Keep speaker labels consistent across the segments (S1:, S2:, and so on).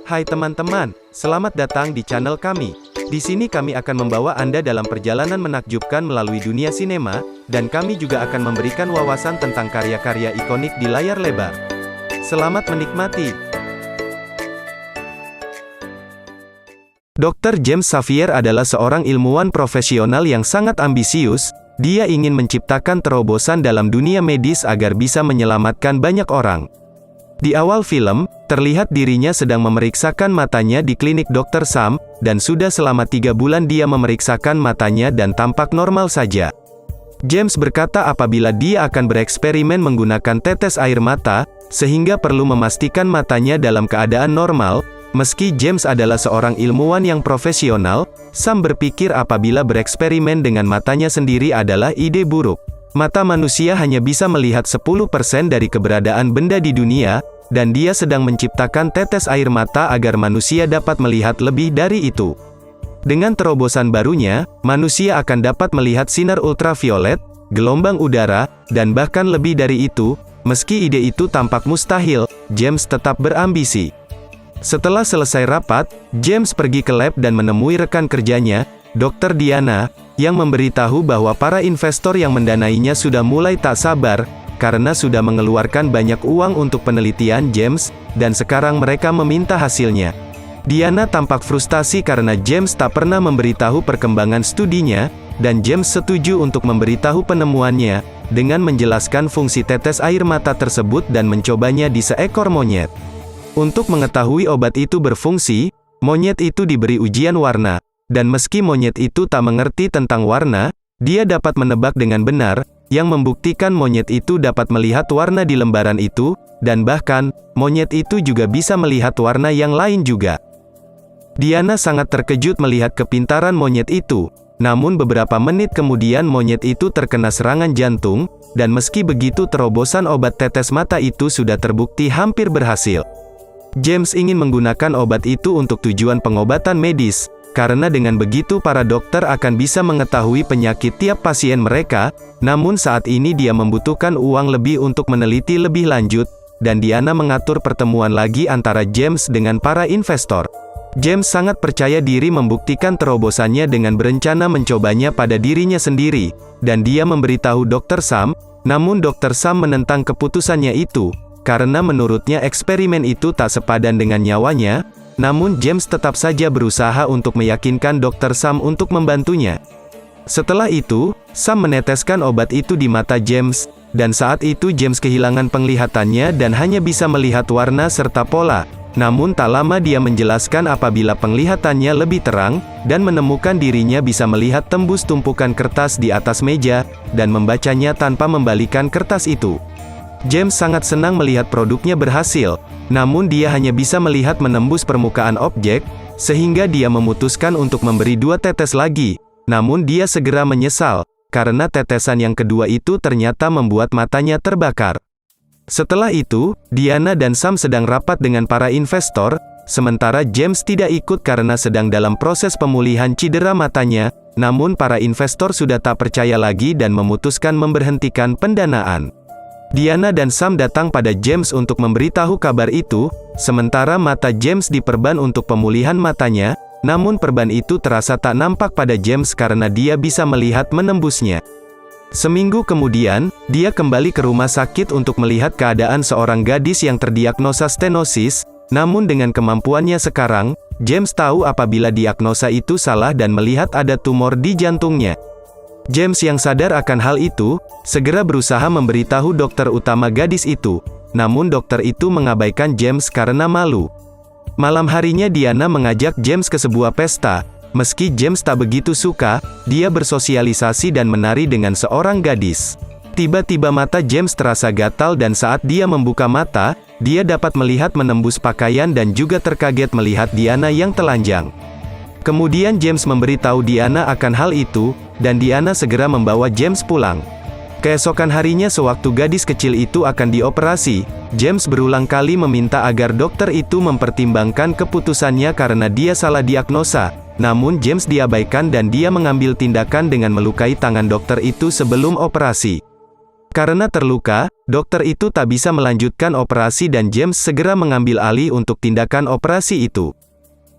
S1: Hai teman-teman, selamat datang di channel kami. Di sini kami akan membawa Anda dalam perjalanan menakjubkan melalui dunia sinema, dan kami juga akan memberikan wawasan tentang karya-karya ikonik di layar lebar. Selamat menikmati. Dr. James Xavier adalah seorang ilmuwan profesional yang sangat ambisius. Dia ingin menciptakan terobosan dalam dunia medis agar bisa menyelamatkan banyak orang. Di awal film, terlihat dirinya sedang memeriksakan matanya di klinik Dr. Sam, dan sudah selama 3 bulan dia memeriksakan matanya dan tampak normal saja. James berkata apabila dia akan bereksperimen menggunakan tetes air mata, sehingga perlu memastikan matanya dalam keadaan normal. Meski James adalah seorang ilmuwan yang profesional, Sam berpikir apabila bereksperimen dengan matanya sendiri adalah ide buruk. Mata manusia hanya bisa melihat 10% dari keberadaan benda di dunia, dan dia sedang menciptakan tetes air mata agar manusia dapat melihat lebih dari itu. Dengan terobosan barunya, manusia akan dapat melihat sinar ultraviolet, gelombang udara, dan bahkan lebih dari itu. Meski ide itu tampak mustahil, James tetap berambisi. Setelah selesai rapat, James pergi ke lab dan menemui rekan kerjanya, Dr. Diana, yang memberitahu bahwa para investor yang mendanainya sudah mulai tak sabar, karena sudah mengeluarkan banyak uang untuk penelitian James, dan sekarang mereka meminta hasilnya. Diana tampak frustasi karena James tak pernah memberitahu perkembangan studinya, dan James setuju untuk memberitahu penemuannya, dengan menjelaskan fungsi tetes air mata tersebut dan mencobanya di seekor monyet. Untuk mengetahui obat itu berfungsi, monyet itu diberi ujian warna. Dan meski monyet itu tak mengerti tentang warna, dia dapat menebak dengan benar, yang membuktikan monyet itu dapat melihat warna di lembaran itu, dan bahkan, monyet itu juga bisa melihat warna yang lain juga. Diana sangat terkejut melihat kepintaran monyet itu, namun beberapa menit kemudian monyet itu terkena serangan jantung, dan meski begitu terobosan obat tetes mata itu sudah terbukti hampir berhasil. James ingin menggunakan obat itu untuk tujuan pengobatan medis, karena dengan begitu para dokter akan bisa mengetahui penyakit tiap pasien mereka, namun saat ini dia membutuhkan uang lebih untuk meneliti lebih lanjut, dan Diana mengatur pertemuan lagi antara James dengan para investor. James sangat percaya diri membuktikan terobosannya dengan berencana mencobanya pada dirinya sendiri, dan dia memberitahu Dr. Sam, namun Dr. Sam menentang keputusannya itu, karena menurutnya eksperimen itu tak sepadan dengan nyawanya. Namun James tetap saja berusaha untuk meyakinkan Dr. Sam untuk membantunya. Setelah itu, Sam meneteskan obat itu di mata James, dan saat itu James kehilangan penglihatannya dan hanya bisa melihat warna serta pola. Namun tak lama dia menjelaskan apabila penglihatannya lebih terang, dan menemukan dirinya bisa melihat tembus tumpukan kertas di atas meja, dan membacanya tanpa membalikan kertas itu. James sangat senang melihat produknya berhasil, namun dia hanya bisa melihat menembus permukaan objek, sehingga dia memutuskan untuk memberi 2 tetes lagi, namun dia segera menyesal, karena tetesan yang kedua itu ternyata membuat matanya terbakar. Setelah itu, Diana dan Sam sedang rapat dengan para investor, sementara James tidak ikut karena sedang dalam proses pemulihan cedera matanya, namun para investor sudah tak percaya lagi dan memutuskan memberhentikan pendanaan. Diana dan Sam datang pada James untuk memberitahu kabar itu, sementara mata James diperban untuk pemulihan matanya, namun perban itu terasa tak nampak pada James karena dia bisa melihat menembusnya. Seminggu kemudian, dia kembali ke rumah sakit untuk melihat keadaan seorang gadis yang terdiagnosa stenosis, namun dengan kemampuannya sekarang, James tahu apabila diagnosa itu salah dan melihat ada tumor di jantungnya. James yang sadar akan hal itu, segera berusaha memberitahu dokter utama gadis itu, namun dokter itu mengabaikan James karena malu. Malam harinya Diana mengajak James ke sebuah pesta, meski James tak begitu suka, dia bersosialisasi dan menari dengan seorang gadis. Tiba-tiba mata James terasa gatal dan saat dia membuka mata, dia dapat melihat menembus pakaian dan juga terkaget melihat Diana yang telanjang. Kemudian James memberitahu Diana akan hal itu, dan Diana segera membawa James pulang. Keesokan harinya sewaktu gadis kecil itu akan dioperasi, James berulang kali meminta agar dokter itu mempertimbangkan keputusannya karena dia salah diagnosa, namun James diabaikan dan dia mengambil tindakan dengan melukai tangan dokter itu sebelum operasi. Karena terluka, dokter itu tak bisa melanjutkan operasi dan James segera mengambil alih untuk tindakan operasi itu.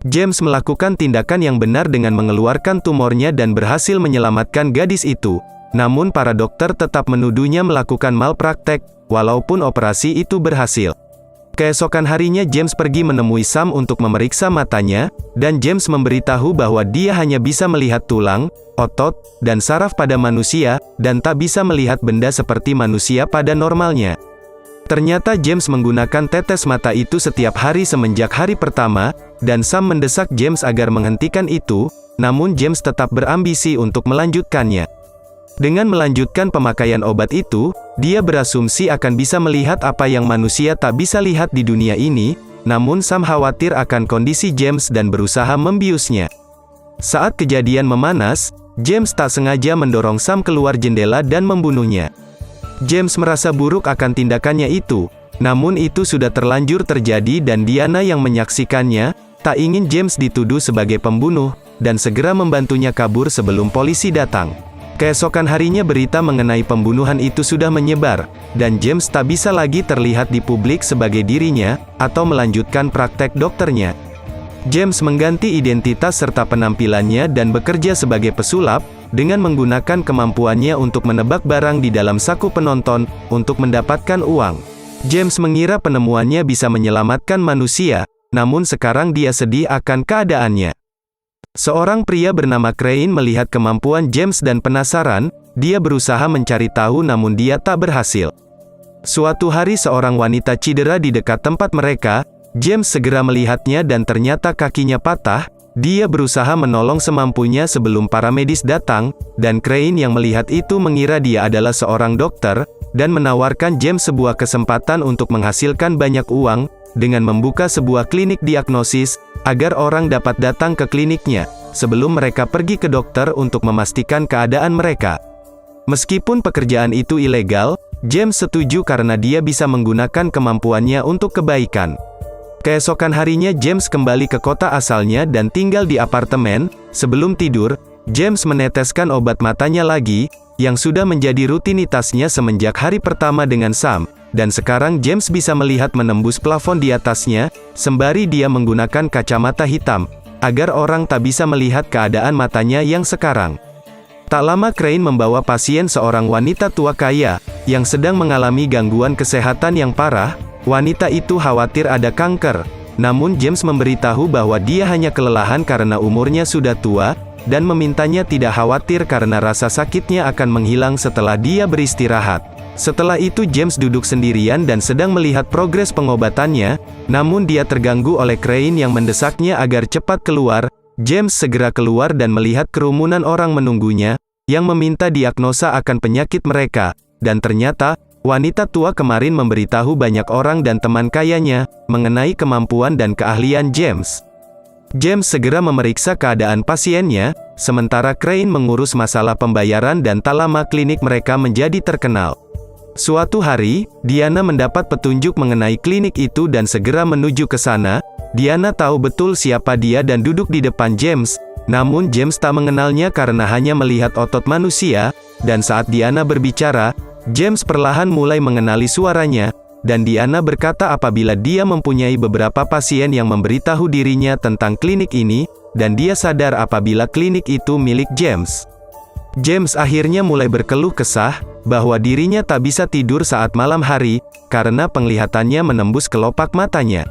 S1: James melakukan tindakan yang benar dengan mengeluarkan tumornya dan berhasil menyelamatkan gadis itu. Namun para dokter tetap menuduhnya melakukan malpraktek, walaupun operasi itu berhasil. Keesokan harinya James pergi menemui Sam untuk memeriksa matanya, dan James memberitahu bahwa dia hanya bisa melihat tulang, otot, dan saraf pada manusia, dan tak bisa melihat benda seperti manusia pada normalnya. Ternyata James menggunakan tetes mata itu setiap hari semenjak hari pertama, dan Sam mendesak James agar menghentikan itu, namun James tetap berambisi untuk melanjutkannya. Dengan melanjutkan pemakaian obat itu, dia berasumsi akan bisa melihat apa yang manusia tak bisa lihat di dunia ini, namun Sam khawatir akan kondisi James dan berusaha membiusnya. Saat kejadian memanas, James tak sengaja mendorong Sam keluar jendela dan membunuhnya. James merasa buruk akan tindakannya itu, namun itu sudah terlanjur terjadi dan Diana yang menyaksikannya, tak ingin James dituduh sebagai pembunuh, dan segera membantunya kabur sebelum polisi datang. Keesokan harinya berita mengenai pembunuhan itu sudah menyebar, dan James tak bisa lagi terlihat di publik sebagai dirinya, atau melanjutkan praktek dokternya. James mengganti identitas serta penampilannya dan bekerja sebagai pesulap, dengan menggunakan kemampuannya untuk menebak barang di dalam saku penonton, untuk mendapatkan uang. James mengira penemuannya bisa menyelamatkan manusia, namun sekarang dia sedih akan keadaannya. Seorang pria bernama Crane melihat kemampuan James dan penasaran, dia berusaha mencari tahu namun dia tak berhasil. Suatu hari seorang wanita cedera di dekat tempat mereka, James segera melihatnya dan ternyata kakinya patah, dia berusaha menolong semampunya sebelum para medis datang, dan Crane yang melihat itu mengira dia adalah seorang dokter, dan menawarkan James sebuah kesempatan untuk menghasilkan banyak uang, dengan membuka sebuah klinik diagnosis, agar orang dapat datang ke kliniknya, sebelum mereka pergi ke dokter untuk memastikan keadaan mereka. Meskipun pekerjaan itu ilegal, James setuju karena dia bisa menggunakan kemampuannya untuk kebaikan. Keesokan harinya James kembali ke kota asalnya dan tinggal di apartemen. Sebelum tidur, James meneteskan obat matanya lagi, yang sudah menjadi rutinitasnya semenjak hari pertama dengan Sam. Dan sekarang James bisa melihat menembus plafon di atasnya, sembari dia menggunakan kacamata hitam, agar orang tak bisa melihat keadaan matanya yang sekarang. Tak lama Crane membawa pasien seorang wanita tua kaya, yang sedang mengalami gangguan kesehatan yang parah. Wanita itu khawatir ada kanker, namun James memberitahu bahwa dia hanya kelelahan karena umurnya sudah tua, dan memintanya tidak khawatir karena rasa sakitnya akan menghilang setelah dia beristirahat. Setelah itu James duduk sendirian dan sedang melihat progres pengobatannya, namun dia terganggu oleh Crane yang mendesaknya agar cepat keluar. James segera keluar dan melihat kerumunan orang menunggunya, yang meminta diagnosa akan penyakit mereka, dan ternyata, wanita tua kemarin memberitahu banyak orang dan teman kayanya, mengenai kemampuan dan keahlian James. James segera memeriksa keadaan pasiennya, sementara Crane mengurus masalah pembayaran dan tak lama klinik mereka menjadi terkenal. Suatu hari, Diana mendapat petunjuk mengenai klinik itu dan segera menuju ke sana. Diana tahu betul siapa dia dan duduk di depan James, namun James tak mengenalnya karena hanya melihat otot manusia, dan saat Diana berbicara, James perlahan mulai mengenali suaranya, dan Diana berkata apabila dia mempunyai beberapa pasien yang memberitahu dirinya tentang klinik ini, dan dia sadar apabila klinik itu milik James. James akhirnya mulai berkeluh kesah, bahwa dirinya tak bisa tidur saat malam hari, karena penglihatannya menembus kelopak matanya.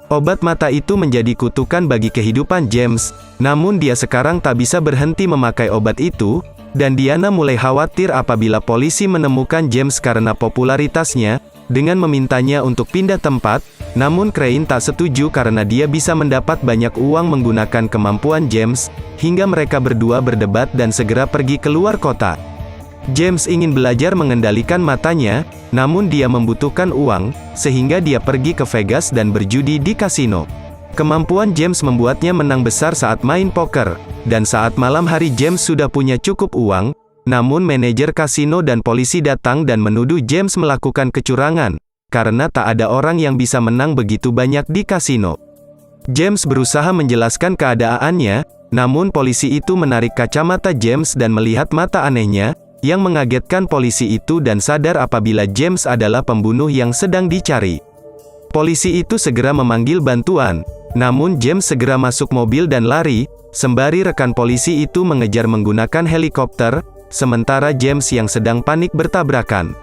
S1: Obat mata itu menjadi kutukan bagi kehidupan James, namun dia sekarang tak bisa berhenti memakai obat itu, dan Diana mulai khawatir apabila polisi menemukan James karena popularitasnya, dengan memintanya untuk pindah tempat, namun Crane tak setuju karena dia bisa mendapat banyak uang menggunakan kemampuan James, hingga mereka berdua berdebat dan segera pergi keluar kota. James ingin belajar mengendalikan matanya, namun dia membutuhkan uang, sehingga dia pergi ke Vegas dan berjudi di kasino. Kemampuan James membuatnya menang besar saat main poker, dan saat malam hari James sudah punya cukup uang, namun manajer kasino dan polisi datang dan menuduh James melakukan kecurangan, karena tak ada orang yang bisa menang begitu banyak di kasino. James berusaha menjelaskan keadaannya, namun polisi itu menarik kacamata James dan melihat mata anehnya, yang mengagetkan polisi itu dan sadar apabila James adalah pembunuh yang sedang dicari. Polisi itu segera memanggil bantuan, namun James segera masuk mobil dan lari, sembari rekan polisi itu mengejar menggunakan helikopter, sementara James yang sedang panik bertabrakan.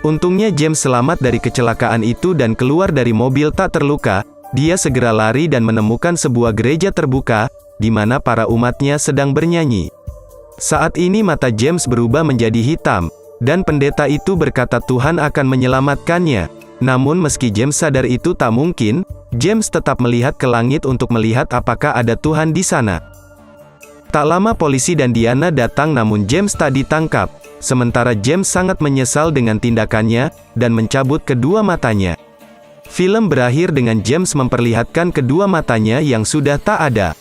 S1: Untungnya James selamat dari kecelakaan itu dan keluar dari mobil tak terluka. Dia segera lari dan menemukan sebuah gereja terbuka, di mana para umatnya sedang bernyanyi. Saat ini mata James berubah menjadi hitam, dan pendeta itu berkata Tuhan akan menyelamatkannya. Namun meski James sadar itu tak mungkin, James tetap melihat ke langit untuk melihat apakah ada Tuhan di sana. Tak lama polisi dan Diana datang namun James tak ditangkap. Sementara James sangat menyesal dengan tindakannya, dan mencabut kedua matanya. Film berakhir dengan James memperlihatkan kedua matanya yang sudah tak ada.